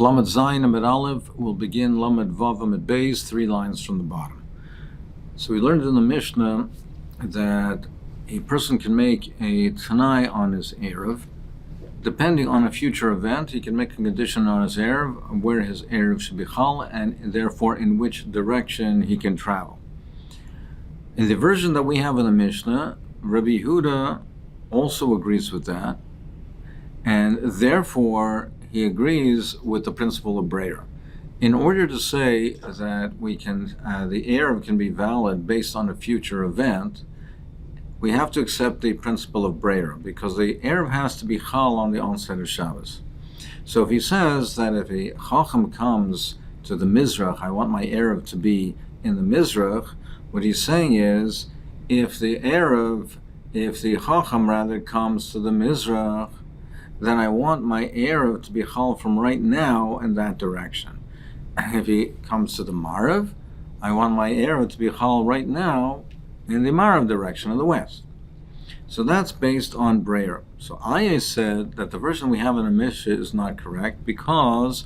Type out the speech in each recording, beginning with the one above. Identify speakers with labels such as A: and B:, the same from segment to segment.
A: Lamed Zayin Amud Aleph will begin Lamed Vav Amud Beis, 3 lines from the bottom. So we learned in the Mishnah that a person can make a Tanai on his Eruv. Depending on a future event, he can make a condition on his Eruv, where his Eruv should be Chal, and therefore in which direction he can travel. In the version that we have in the Mishnah, Rabbi Yehuda also agrees with that, and therefore he agrees with the principle of Breira. In order to say that we can, the Eruv can be valid based on a future event, we have to accept the principle of Breira, because the Eruv has to be Chal on the onset of Shabbos. So if he says that if a Chacham comes to the Mizrach, I want my Eruv to be in the Mizrach, what he's saying is, if the Chacham rather comes to the Mizrach, then I want my Eruv to be Chal from right now in that direction. If he comes to the Marav, I want my Eruv to be Chal right now in the Marav direction of the west. So that's based on Breira. So Aya said that the version we have in the Mishnah is not correct because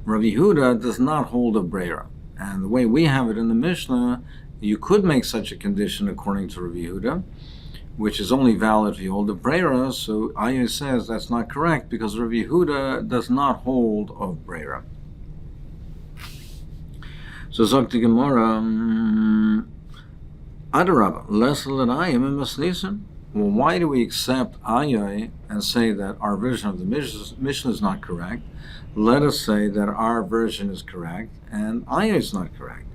A: Rabbi Yehuda does not hold of Breira. And the way we have it in the Mishnah, you could make such a condition according to Rabbi Yehuda, which is only valid if you hold of Breira. So Aya says that's not correct because Rabbi Yehuda does not hold of Breira. So Zok the Gemara, Adarabba, Lesel and Ayim and Masnisim. Well, why do we accept Ayah and say that our version of the Mishnah is not correct? Let us say that our version is correct and Ayah is not correct.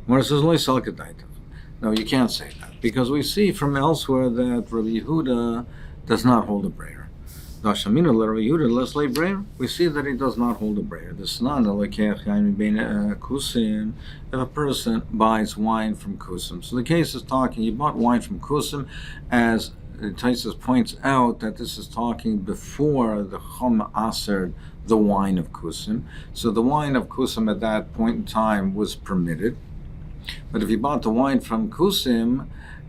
A: Gemara says, Lo Yisal Kedaitav. No, you can't say that, because we see from elsewhere that Rabbi Yehuda does not hold a Breira. Dashamina le Rabbi Yehuda leslei Breira. We see that he does not hold a Breira. The Snan lekech yaim bein kusim. If a person buys wine from kusim, so the case is talking. You bought wine from kusim, as Taisus points out that this is talking before the Chum Aser, the wine of kusim. So the wine of kusim at that point in time was permitted. But if he bought the wine from Kusim,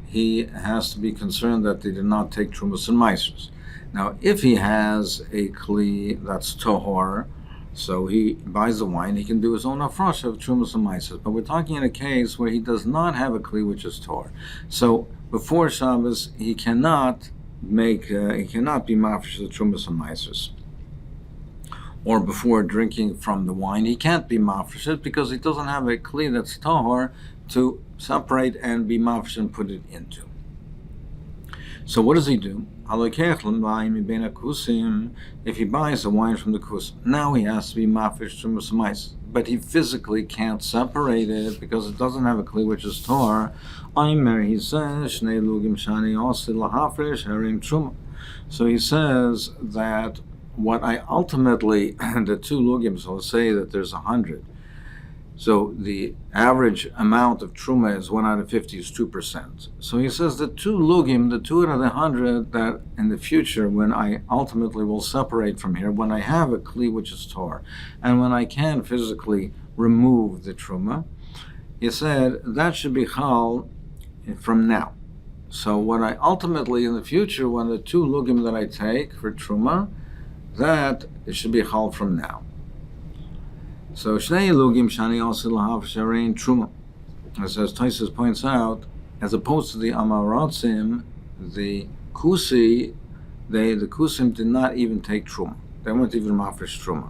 A: he has to be concerned that they did not take Trumas and Meisers. Now, if he has a Kli that's Tohor, so he buys the wine, he can do his own Afrosh of Trumas and Meisers. But we're talking in a case where he does not have a Kli which is Tohor. So before Shabbos, he cannot be Mafresh of Trumas and Meisers. Or before drinking from the wine, he can't be mafresh because he doesn't have a kli that's tahor to separate and be mafresh and put it into. So what does he do? If he buys the wine from the kusim, now he has to be mafresh from the, but he physically can't separate it because it doesn't have a kli which is tahor. He says, so he says that what I ultimately, the 2 lugim, so let's say that there's 100. So the average amount of truma is 1 out of 50 is 2%. So he says the 2 lugim, the 2 out of the 100, that in the future, when I ultimately will separate from here, when I have a kli which is tor, and when I can physically remove the truma, he said that should be chal from now. So when I ultimately, in the future, when the 2 lugim that I take for truma, that it should be chal from now. So Shnei Lugim Shani also lahav sharein truma. As Taisus points out, as opposed to the Amaratzim, the Kusi, the Kusim did not even take truma. They weren't even mafresh truma.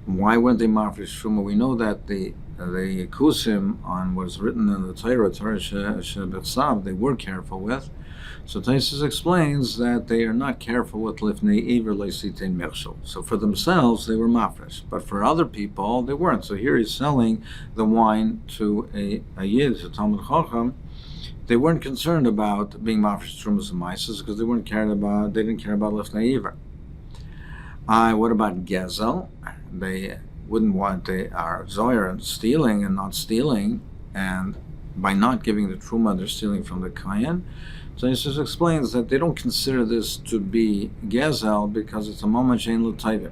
A: Why weren't they mafresh truma? We know that the Kusim on what's written in the Torah Shebetzav, they were careful with. So Taisus explains that they are not careful with lifnei iver leisitein mechshol. So for themselves, they were mafresh, but for other people, they weren't. So here he's selling the wine to a yid, to Talmud Chacham. They weren't concerned about being mafresh trumas and maises because they didn't care about lifnei iver. What about gezel? They wouldn't want our zoyer and stealing and not stealing, and by not giving the truma, they're stealing from the kayan. So he just explains that they don't consider this to be gezel because it's a moment shein l'tayvim.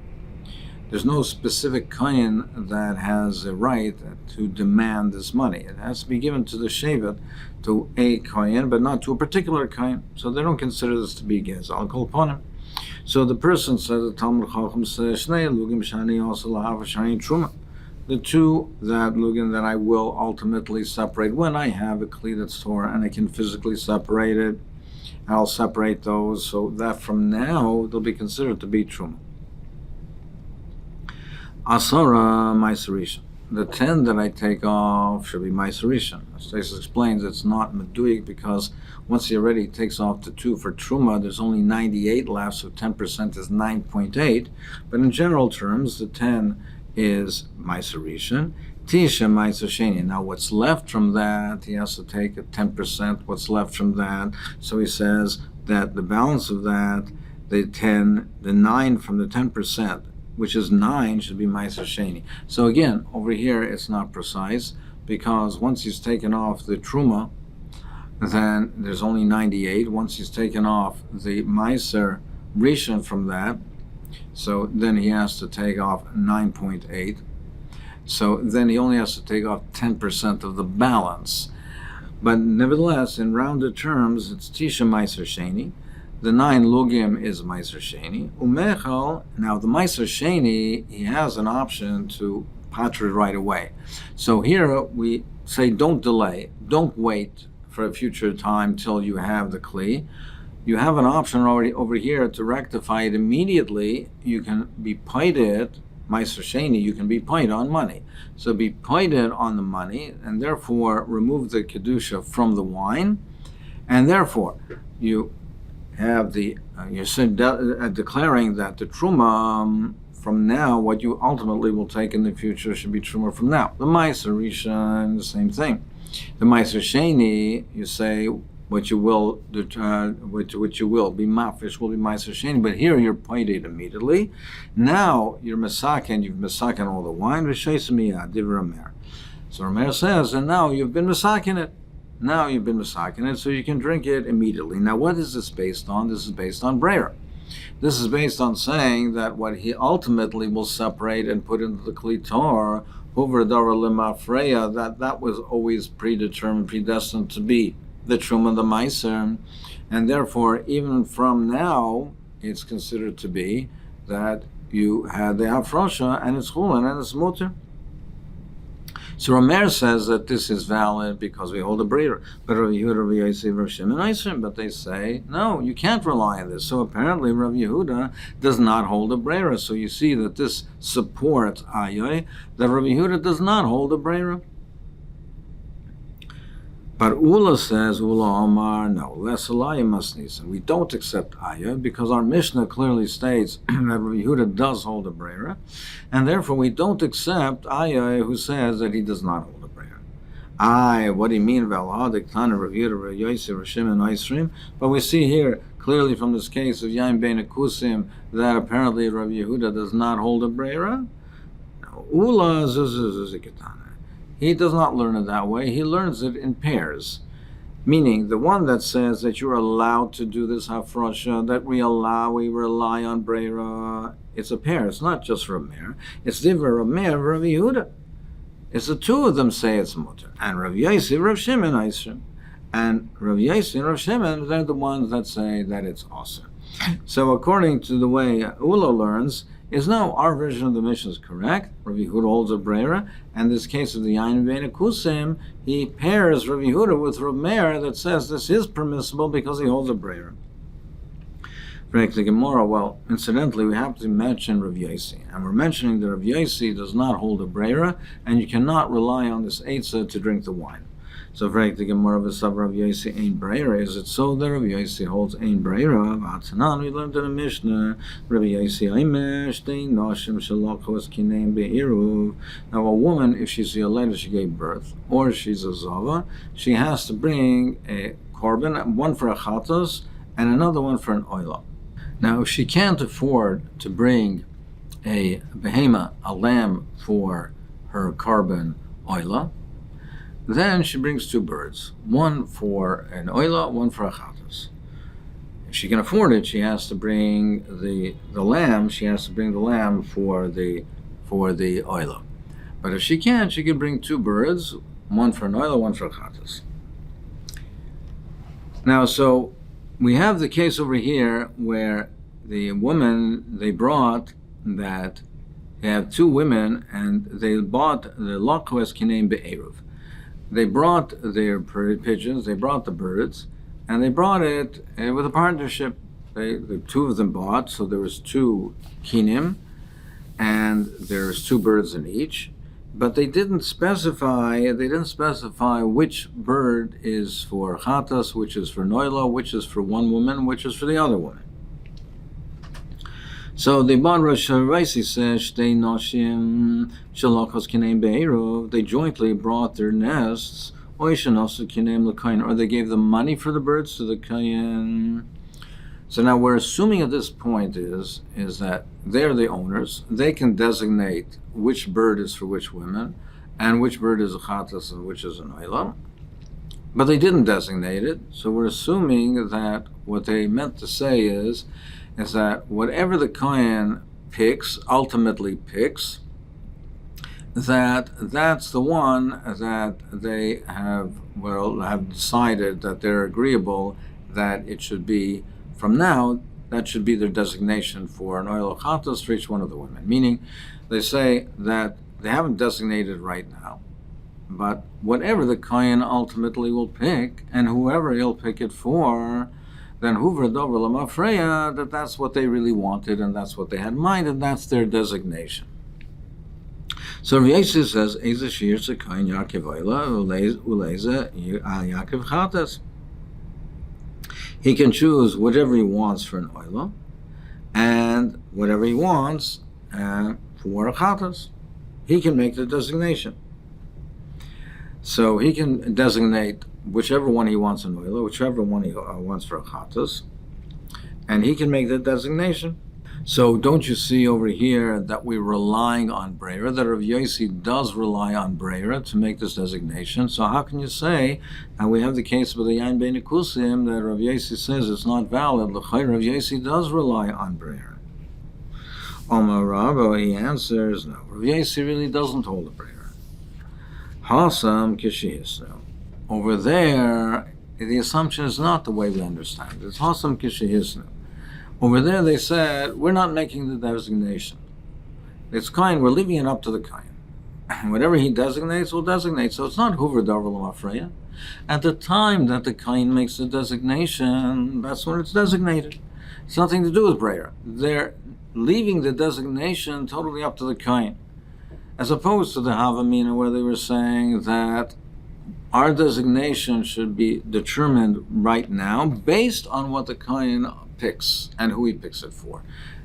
A: There's no specific kayan that has a right to demand this money. It has to be given to the shevet, to a kayan, but not to a particular kayan. So they don't consider this to be gezel. Kol ponim. So the person says, the Talmud Chacham says, Shnei lugim shani also lahav shani truma. The two that lugim that I will ultimately separate when I have a kli that's torah and I can physically separate it, I'll separate those so that from now they'll be considered to be truma. Asara Maiserisha. The 10 that I take off should be Maiserisha. As Taisus explains, it's not Meduik because once he already takes off the 2 for Truma, there's only 98 left, so 10% is 9.8. But in general terms, the 10 is Maiserisha. Tisha Maiser Sheni. Now what's left from that, he has to take a 10%, what's left from that. So he says that the balance of that, the 9 from the 10%, which is 9, should be Maiser Sheni. So again, over here it's not precise because once he's taken off the Truma, then there's only 98. Once he's taken off the Maiser Rishon from that, so then he has to take off 9.8. So then he only has to take off 10% of the balance. But nevertheless, in rounded terms, it's Tisha Maiser Sheni. The 9 lugim is Maiser Sheni. Umechal, now the Maiser Sheni, he has an option to patra it right away. So here we say don't delay, don't wait for a future time till you have the kli. You have an option already over here to rectify it immediately. You can be paid it, Maiser Sheni, you can be paid on money. So be paid it on the money, and therefore remove the kedusha from the wine, and therefore you have the you're declaring that the truma from now, what you ultimately will take in the future, should be truma from now. The Maiser Rishon, the same thing. The Maiser Sheni, you say what you will, what you will be mafish will be Maiser Sheni, but here you're paid it immediately. Now you're masakin, you've masakin all the wine. So Rameir says, and now you've been masakin it. Now you've been masakin it, so you can drink it immediately. Now, what is this based on? This is based on Breira. This is based on saying that what he ultimately will separate and put into the Kli Tor, over Dara Limafreya, that was always predetermined, predestined to be the Truma, the Maiser, and therefore, even from now, it's considered to be that you had the Afrosha, and it's Chulin, and it's Mutter. So Rameir says that this is valid because we hold a breeder. But Rav Yehuda, Rav Yosef, Rav Shimon, Eisrim, but they say, no, you can't rely on this. So apparently Rav Yehuda does not hold a breeder. So you see that this supports Ayoy, that Rav Yehuda does not hold a breeder. But Ula says, Ula Omar, no, less Alaya Masnisan. We don't accept Ayah because our Mishnah clearly states that Rav Yehuda does hold a Breira, and therefore we don't accept Ayah who says that he does not hold a Breira. What do you mean, Valhadik Tana Rav Yehuda, Rav Yosef, Rav Shimon, Eisrim? But we see here clearly from this case of Yain Ben Akusim that apparently Rav Yehuda does not hold a Breira. Ula Zuzikatana. He does not learn it that way. He learns it in pairs. Meaning, the one that says that you're allowed to do this hafrosha, that we rely on Breira, it's a pair. It's not just Rameir. It's Divrei Rameir, Rav Yehuda. It's the two of them say it's mutter. And Rav Yosef, Rav Shimon, Eisrim. And Rav Yosef and Rav Shimon, they're the ones that say that it's awesome. So according to the way Ula learns, is no, our version of the Mishnah is correct. Rav Yehuda holds a Breira, and this case of the Yain Ben Akusim, he pairs Rav Yehuda with Rav Meir that says this is permissible because he holds a Breira. The Gemara, well, incidentally, we have to mention Rav Yossi, and we're mentioning that Rav Yossi does not hold a Breira, and you cannot rely on this Eitzah to drink the wine. So, the Gemara of Rav Yossi Ein Breira, is it so that Rav Yossi holds Ein Breira? V'atanan, we learned in the Mishnah, Rav Yossi Eimesh, Dein Noshim Shalachos Kineim Be'eruv. Now, a woman, if she's Yoleda, she gave birth, or she's a Zava, she has to bring a korban, one for a Chatos, and another one for an Oila. Now, if she can't afford to bring a behema, a lamb, for her korban Oila, then she brings two birds, one for an oila, one for a chatos. If she can afford it, she has to bring the lamb. She has to bring the lamb for the oila. But if she can't, she can bring two birds, one for an oila, one for a chatos. Now, so we have the case over here where the woman, they brought that they have two women, and they bought the Lakwes Kinem Be'eruv. They brought their pigeons, they brought the birds, and they brought it with a partnership. The two of them bought, so there was two kinim, and there's two birds in each. But they didn't specify which bird is for chatas, which is for noila, which is for one woman, which is for the other woman. So the Bar Rosh Raisi says, Shtei Noshim Shalachos Kinem Be'eruv, they jointly brought their nests, or they gave the money for the birds to the kayan. So now we're assuming at this point is that they're the owners. They can designate which bird is for which women, and which bird is a chatas and which is an oilam. But they didn't designate it, so we're assuming that what they meant to say is that whatever the kohen ultimately picks, that's the one that they have decided that they're agreeable that it should be. From now, that should be their designation for an oil chatas for each one of the women. Meaning, they say that they haven't designated right now, but whatever the kohen ultimately will pick, and whoever he'll pick it for, then that's what they really wanted, and that's what they had in mind, and that's their designation. So Rav Yossi says, "Eze shir kohen Yaakov oila uleze Yaakov chatas." He can choose whatever he wants for an oila, and whatever he wants for a chatas. He can make the designation. So he can designate whichever one he wants in oila, whichever one he wants for a chatas, and he can make the designation. So don't you see over here that we're relying on Breira, that Rav Yossi does rely on Breira to make this designation? So how can you say, and we have the case with the Yain Bein Kusim, that Rav Yossi says it's not valid? L'chayr, Rav Yossi does rely on Breira. Omar Rabbo, he answers, no, Rav Yossi really doesn't hold a Breira. Hasam kishihisnu. Over there, the assumption is not the way we understand it. It's Hasam kishihisnu. Over there they said, we're not making the designation. It's kain, we're leaving it up to the kain. Whatever he designates, we'll designate. So it's not Hoover Darvel Mafreya. At the time that the kain makes the designation, that's when it's designated. It's nothing to do with Breira. They're leaving the designation totally up to the kain. As opposed to the Havamina, where they were saying that our designation should be determined right now based on what the kain picks and who he picks it for.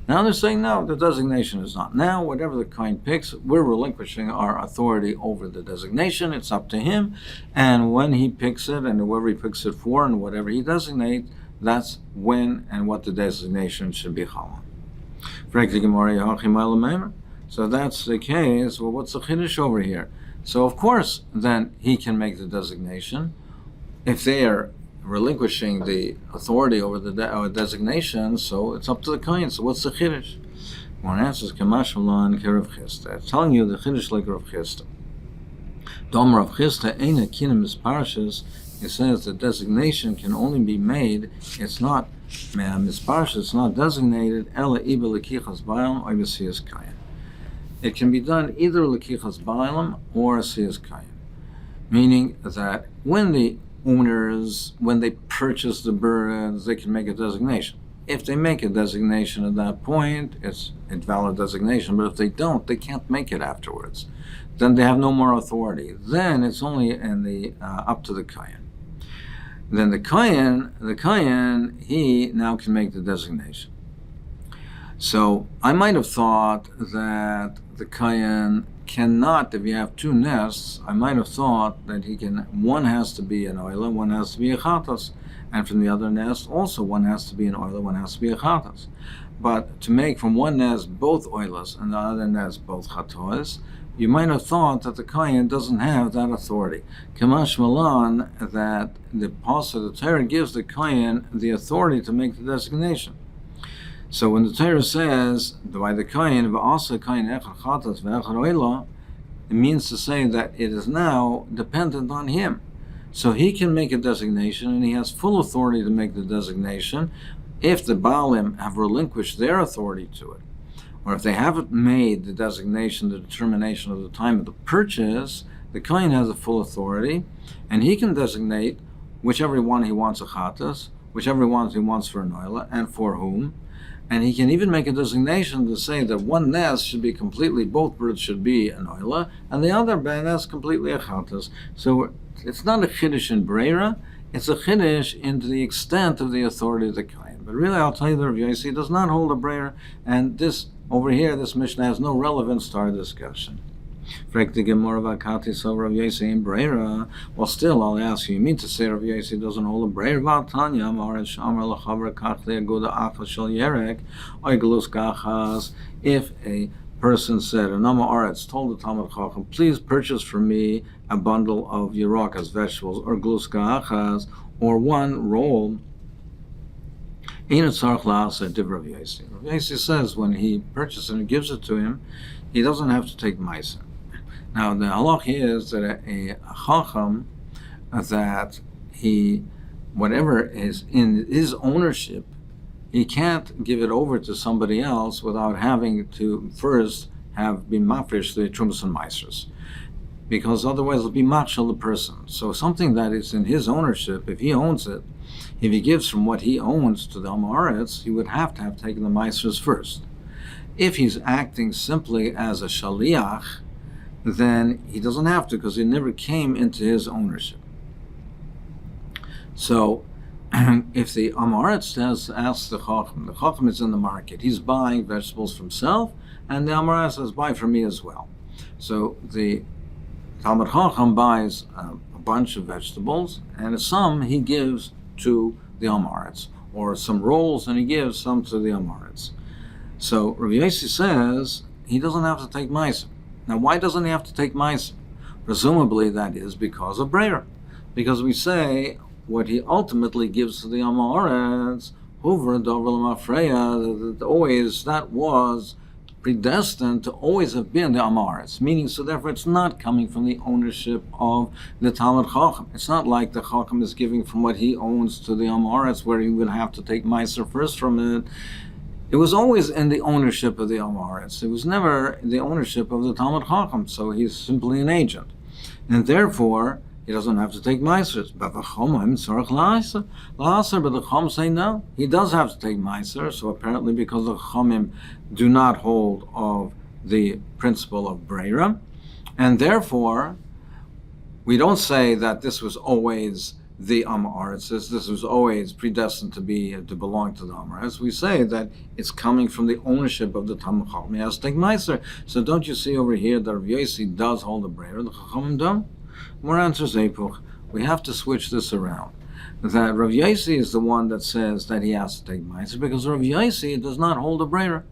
A: Now they're saying, no, the designation is not now. Whatever the kohen picks, we're relinquishing our authority over the designation. It's up to him. And when he picks it, and whoever he picks it for, and whatever he designates, that's when and what the designation should be chalon. So that's the case. Well, what's the chiddush over here? So of course, then he can make the designation. If they are relinquishing the authority over the designation, so it's up to the kohen. So what's the chiddush? One answers, Kamashalan Kerav Chista. It's telling you the chiddush like Rav Chista. Dom Rav Chista ain't a kinim misparshas. It says the designation can only be made. It's not misparshas. It's not designated. Ela iba lekichas ba'alam or b'siyas kayan. It can be done either lekichas ba'alam or siyas kayan, meaning that when the owners, when they purchase the birds, they can make a designation. If they make a designation at that point, it's a valid designation. But if they don't, they can't make it afterwards. Then they have no more authority. Then it's only in the up to the kohen. Then the kohen, he now can make the designation. So I might have thought that the kohen cannot, if you have two nests, I might have thought that one has to be an oila, one has to be a chatas, and from the other nest also one has to be an oila, one has to be a chatas. But to make from one nest both oilas and the other nest both chatos, you might have thought that the kohen doesn't have that authority. Kamash Malan, that the pasuk, the Torah gives the kohen the authority to make the designation. So when the Torah says by the kohen, v'asa kohen echad chatas v'echad oila, it means to say that it is now dependent on him. So he can make a designation, and he has full authority to make the designation, if the Baalim have relinquished their authority to it, or if they haven't made the designation, the determination of the time of the purchase, the Kohen has a full authority, and he can designate whichever one he wants a chatas, whichever one he wants for an oila, and for whom. And he can even make a designation to say that one nest should be completely, both birds should be an oila, and the other nest completely a chatas. So it's not a chiddush in breira, it's a chiddush in the extent of the authority of the Kohen. But really, I'll tell you that Rav Yossi does not hold a breira, and this over here, this Mishnah has no relevance to our discussion. Frek the Gemara Vakati so Rav Yossi in breira. Well, still, I'll ask you. You mean to say Rav Yossi doesn't hold a breira? Vatanya Amar Shamar Lachaver Kach Le'Agoda Afa Shel Yerek Oiglus Gachas. If a person said, an Amma Aretz told the Talmud Chacham, please purchase for me a bundle of Yerakas, vegetables, or Glus Gachas, or one roll. Rav Yossi says when he purchases it and gives it to him, he doesn't have to take meiser. Now the halach is that a chacham, that he, whatever is in his ownership, he can't give it over to somebody else without having to first have been mafresh the trumas and meisers, because otherwise it'll be machal the person. So something that is in his ownership, if he owns it, if he gives from what he owns to the Amaretz, he would have to have taken the meisers first. If he's acting simply as a shaliach, then he doesn't have to, because it never came into his ownership. So, if the Amaretz asks the Chacham is in the market, he's buying vegetables for himself, and the Amaretz says, buy for me as well. So the Talmud Chacham buys a bunch of vegetables, and some he gives to the Amaretz, or some rolls, and he gives some to the Amaretz. So Rav Yossi says he doesn't have to take meiser. Now, why doesn't he have to take meiser? Presumably that is because of breira. Because we say what he ultimately gives to the Amaretz, Hoover, Dovel, Mafreya, that always, that was predestined to always have been the Amaretz. Meaning, so therefore it's not coming from the ownership of the Talmud Chacham. It's not like the Chacham is giving from what he owns to the Amaretz, where he would have to take meiser first from it. It was always in the ownership of the Amaretz. It was never the ownership of the Talmud Chacham, so he's simply an agent. And therefore, he doesn't have to take meisers. But the Chacham say no. He does have to take meiser, so apparently because the Chachamim do not hold of the principle of breira, and therefore, we don't say that this was always the Amaretz, this was always predestined to belong to the Amaretz. We say that it's coming from the ownership of the Talmud Chacham. He has to take meiser. So don't you see over here that Rav Yossi does hold the breira, the Chachamim don't? More answers, Epuch. We have to switch this around. That Rav Yossi is the one that says that he has to take meiser, because Rav Yossi does not hold a breira.